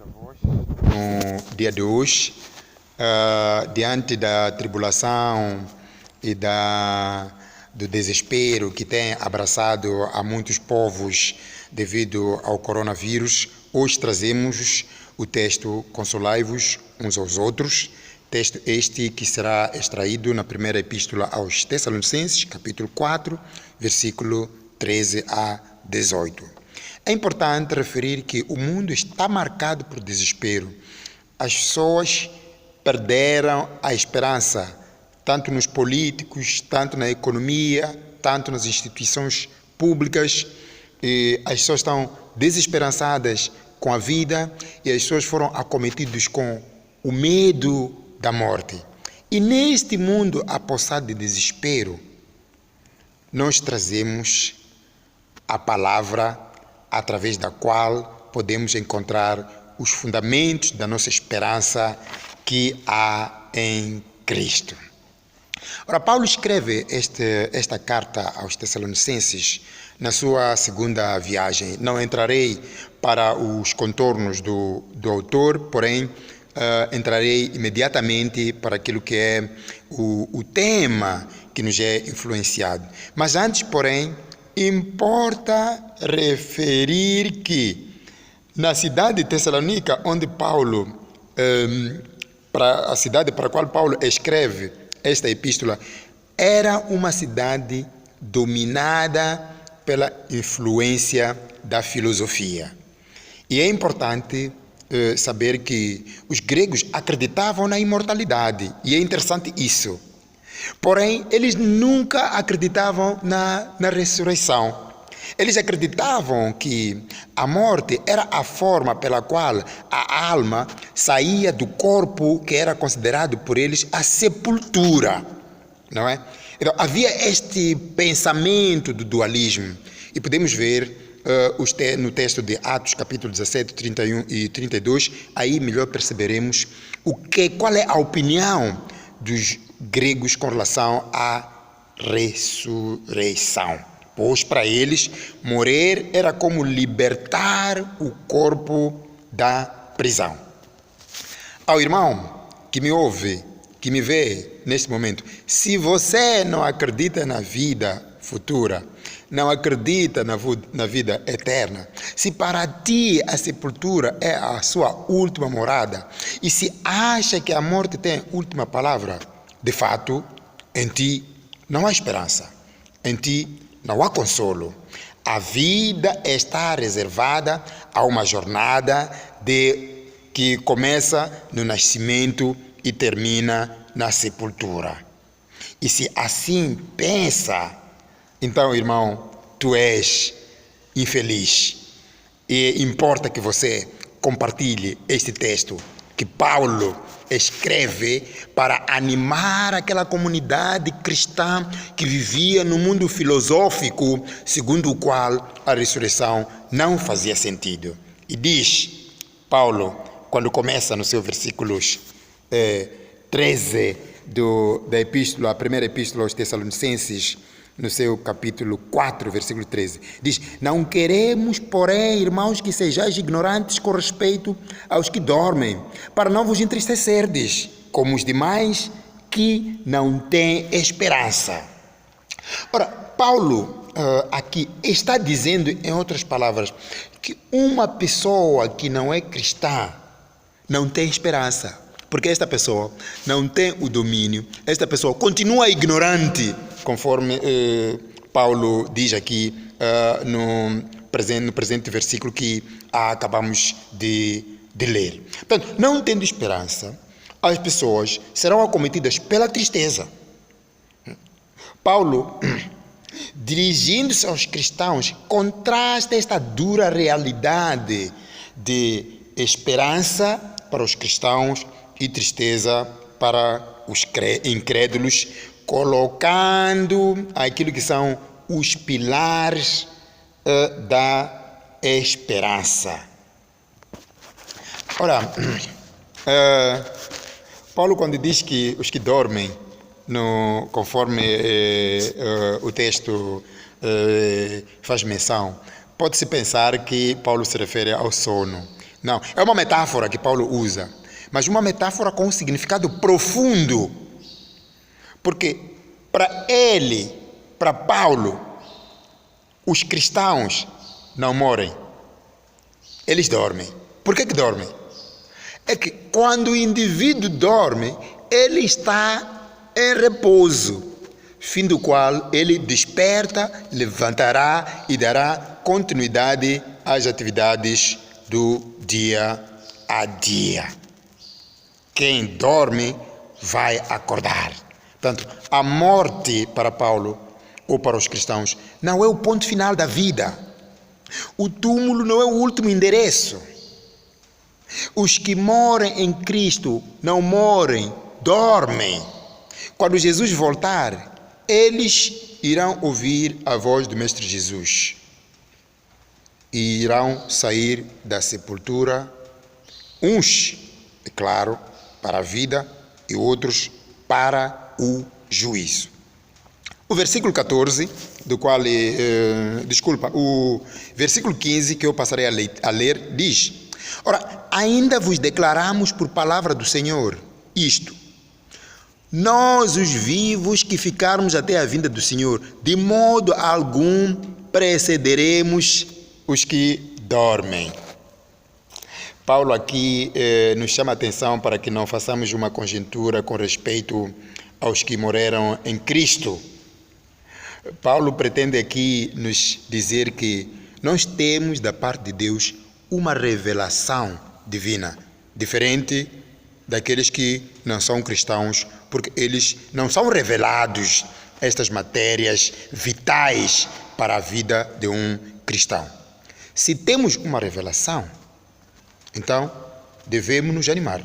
a vós no dia de hoje, diante da tribulação e do desespero que tem abraçado a muitos povos devido ao coronavírus. Hoje trazemos o texto Consolai-vos uns aos outros, texto este que será extraído na primeira epístola aos Tessalonicenses, capítulo 4, versículo 13 a 18. É importante referir que o mundo está marcado por desespero. As pessoas perderam a esperança, tanto nos políticos, tanto na economia, tanto nas instituições públicas. E as pessoas estão desesperançadas com a vida e as pessoas foram acometidas com o medo da morte. E neste mundo apossado de desespero, nós trazemos a palavra através da qual podemos encontrar os fundamentos da nossa esperança que há em Cristo. Ora, Paulo escreve esta carta aos Tessalonicenses na sua segunda viagem. Não entrarei para os contornos do autor, porém entrarei imediatamente para aquilo que é o tema que nos é influenciado. Mas antes, porém, importa referir que na cidade de Tessalônica, onde Paulo, a cidade para a qual Paulo escreve esta epístola, era uma cidade dominada pela influência da filosofia. E é importante saber que os gregos acreditavam na imortalidade, e é interessante isso. Porém, eles nunca acreditavam na ressurreição. Eles acreditavam que a morte era a forma pela qual a alma saía do corpo que era considerado por eles a sepultura, não é? Então, havia este pensamento do dualismo, e podemos ver no texto de Atos, capítulo 17, 31 e 32, aí melhor perceberemos qual é a opinião dos gregos com relação à ressurreição. Pois para eles, morrer era como libertar o corpo da prisão. Ao irmão que me ouve, que me vê neste momento, se você não acredita na vida futura, não acredita na vida eterna, se para ti a sepultura é a sua última morada, e se acha que a morte tem última palavra, de fato, em ti não há esperança, em ti não há consolo. A vida está reservada a uma jornada que começa no nascimento e termina na sepultura. E se assim pensa, então, irmão, tu és infeliz. E importa que você compartilhe este texto que Paulo escreve para animar aquela comunidade cristã que vivia no mundo filosófico, segundo o qual a ressurreição não fazia sentido. E diz Paulo, quando começa no seu versículos 13 da epístola, a primeira epístola aos Tessalonicenses, no seu capítulo 4, versículo 13, diz: não queremos, porém, irmãos, que sejais ignorantes com respeito aos que dormem, para não vos entristecerdes, como os demais que não têm esperança. Ora, Paulo aqui está dizendo, em outras palavras, que uma pessoa que não é cristã não tem esperança, porque esta pessoa não tem o domínio, esta pessoa continua ignorante, conforme Paulo diz aqui no presente versículo que acabamos de ler. Portanto, não tendo esperança, as pessoas serão acometidas pela tristeza. Paulo, dirigindo-se aos cristãos, contrasta esta dura realidade de esperança para os cristãos e tristeza para os incrédulos, colocando aquilo que são os pilares da esperança. Ora, Paulo, quando diz que os que dormem, conforme o texto faz menção, pode-se pensar que Paulo se refere ao sono. Não, é uma metáfora que Paulo usa, mas uma metáfora com um significado profundo. Porque para ele, para Paulo, os cristãos não morrem, eles dormem. Por que dormem? É que quando o indivíduo dorme, ele está em repouso, fim do qual ele desperta, levantará e dará continuidade às atividades do dia a dia. Quem dorme vai acordar. Portanto, a morte para Paulo ou para os cristãos não é o ponto final da vida. O túmulo não é o último endereço. Os que morem em Cristo não morrem, dormem. Quando Jesus voltar, eles irão ouvir a voz do Mestre Jesus e irão sair da sepultura, uns, é claro, para a vida e outros para o juízo. O versículo 14, do qual, o versículo 15 que eu passarei a ler, diz: ora, ainda vos declaramos por palavra do Senhor isto: nós, os vivos que ficarmos até a vinda do Senhor, de modo algum precederemos os que dormem. Paulo aqui nos chama a atenção para que não façamos uma conjectura com respeito aos que morreram em Cristo. Paulo pretende aqui nos dizer que nós temos da parte de Deus uma revelação divina, diferente daqueles que não são cristãos, porque eles não são revelados estas matérias vitais para a vida de um cristão. Se temos uma revelação, então devemos nos animar,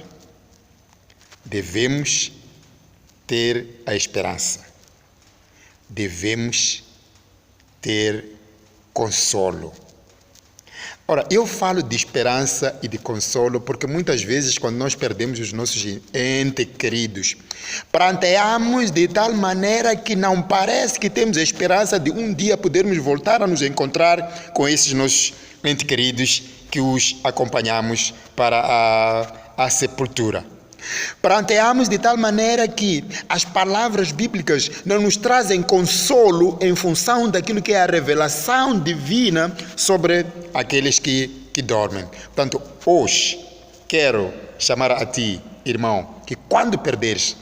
devemos ter a esperança, devemos ter consolo. Ora, eu falo de esperança e de consolo porque muitas vezes quando nós perdemos os nossos entes queridos, pranteamos de tal maneira que não parece que temos a esperança de um dia podermos voltar a nos encontrar com esses nossos entes queridos que os acompanhamos para a sepultura. Pranteamos de tal maneira que as palavras bíblicas não nos trazem consolo em função daquilo que é a revelação divina sobre aqueles que dormem. Portanto, hoje quero chamar a ti, irmão, que quando perderes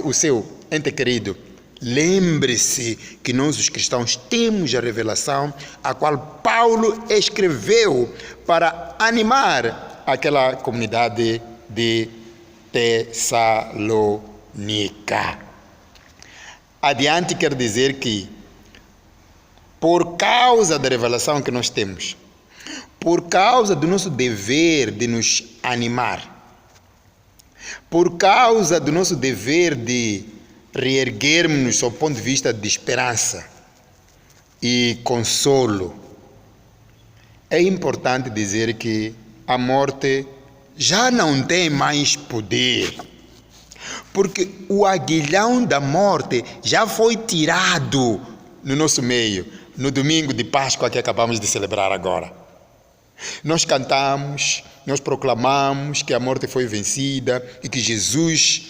o seu ente querido, lembre-se que nós os cristãos temos a revelação a qual Paulo escreveu para animar aquela comunidade de Tessalônica. Adiante quer dizer que, por causa da revelação que nós temos, por causa do nosso dever de nos animar, por causa do nosso dever de reerguermos-nos sob o ponto de vista de esperança e consolo, é importante dizer que a morte já não tem mais poder, porque o aguilhão da morte já foi tirado no nosso meio, no domingo de Páscoa que acabamos de celebrar agora. Nós cantamos, nós proclamamos que a morte foi vencida e que Jesus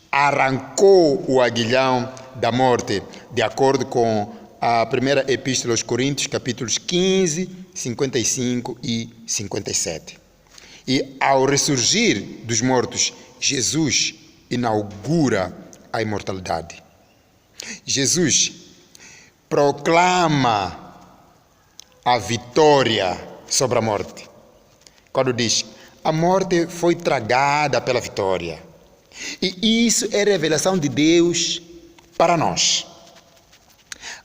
arrancou o aguilhão da morte, de acordo com a primeira epístola aos Coríntios, capítulos 15, 55 e 57. E ao ressurgir dos mortos, Jesus inaugura a imortalidade. Jesus proclama a vitória sobre a morte. Quando diz, a morte foi tragada pela vitória. E isso é revelação de Deus para nós.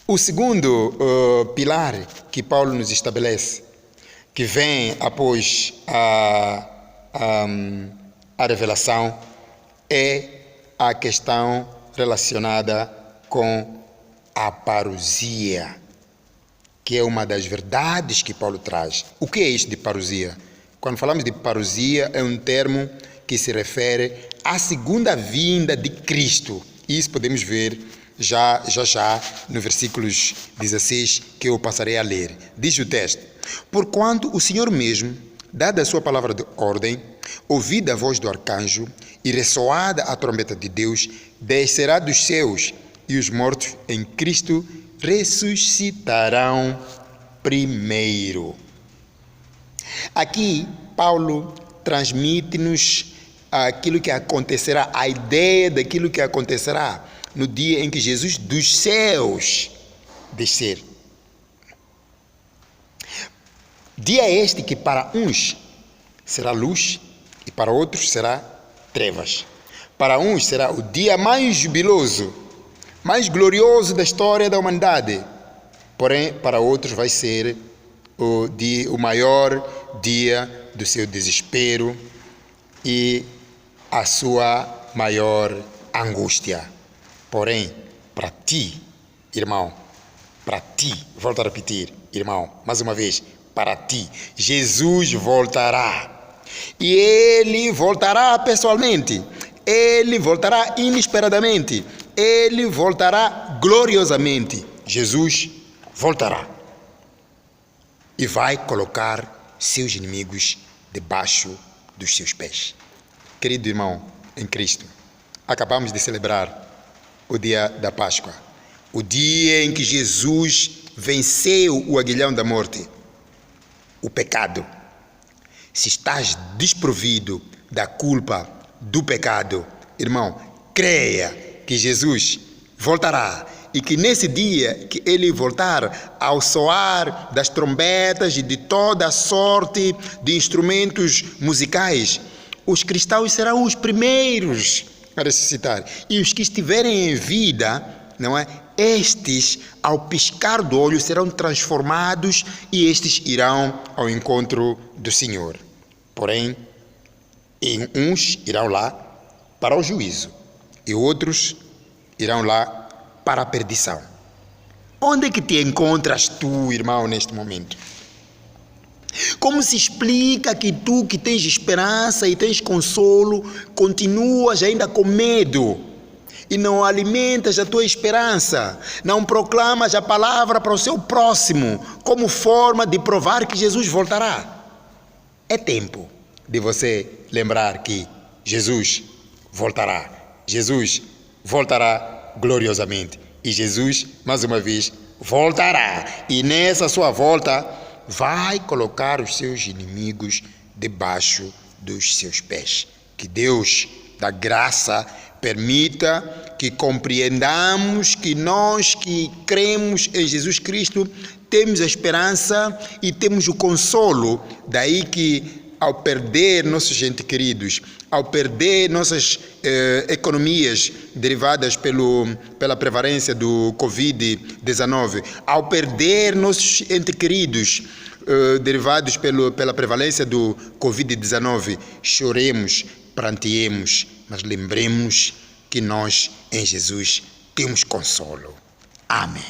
O segundo pilar que Paulo nos estabelece, que vem após a revelação, é a questão relacionada com a parousia, que é uma das verdades que Paulo traz. O que é isto de parousia? Quando falamos de parousia, é um termo que se refere à segunda vinda de Cristo. Isso podemos ver já no versículos 16 que eu passarei a ler. Diz o texto: porquanto o Senhor mesmo, dada a sua palavra de ordem, ouvida a voz do arcanjo e ressoada a trombeta de Deus, descerá dos céus e os mortos em Cristo ressuscitarão primeiro. Aqui, Paulo transmite-nos aquilo que acontecerá, a ideia daquilo que acontecerá no dia em que Jesus dos céus descer. Dia este que para uns será luz e para outros será trevas. Para uns será o dia mais jubiloso, mais glorioso da história da humanidade. Porém, para outros vai ser o maior dia do seu desespero e a sua maior angústia. Porém, para ti, irmão, para ti, volto a repetir, irmão, mais uma vez, para ti, Jesus voltará. E Ele voltará pessoalmente, Ele voltará inesperadamente, Ele voltará gloriosamente. Jesus voltará e vai colocar seus inimigos debaixo dos seus pés. Querido irmão em Cristo, acabamos de celebrar o dia da Páscoa, o dia em que Jesus venceu o aguilhão da morte, o pecado. Se estás desprovido da culpa do pecado, irmão, creia que Jesus voltará e que nesse dia que Ele voltar, ao soar das trombetas e de toda a sorte de instrumentos musicais, os cristãos serão os primeiros a ressuscitar. E os que estiverem em vida, não é? Estes, ao piscar do olho, serão transformados e estes irão ao encontro do Senhor. Porém, uns irão lá para o juízo e outros irão lá para a perdição. Onde é que te encontras tu, irmão, neste momento? Como se explica que tu, que tens esperança e tens consolo, continuas ainda com medo e não alimentas a tua esperança, não proclamas a palavra para o seu próximo como forma de provar que Jesus voltará? É tempo de você lembrar que Jesus voltará. Jesus voltará gloriosamente. E Jesus, mais uma vez, voltará. E nessa sua volta, vai colocar os seus inimigos debaixo dos seus pés. Que Deus da graça permita que compreendamos que nós que cremos em Jesus Cristo temos a esperança e temos o consolo. Daí que ao perder nossos entes queridos, ao perder nossas economias derivadas pela prevalência do Covid-19, ao perder nossos entes queridos derivados pela prevalência do Covid-19, choremos, pranteemos, mas lembremos que nós em Jesus temos consolo. Amém.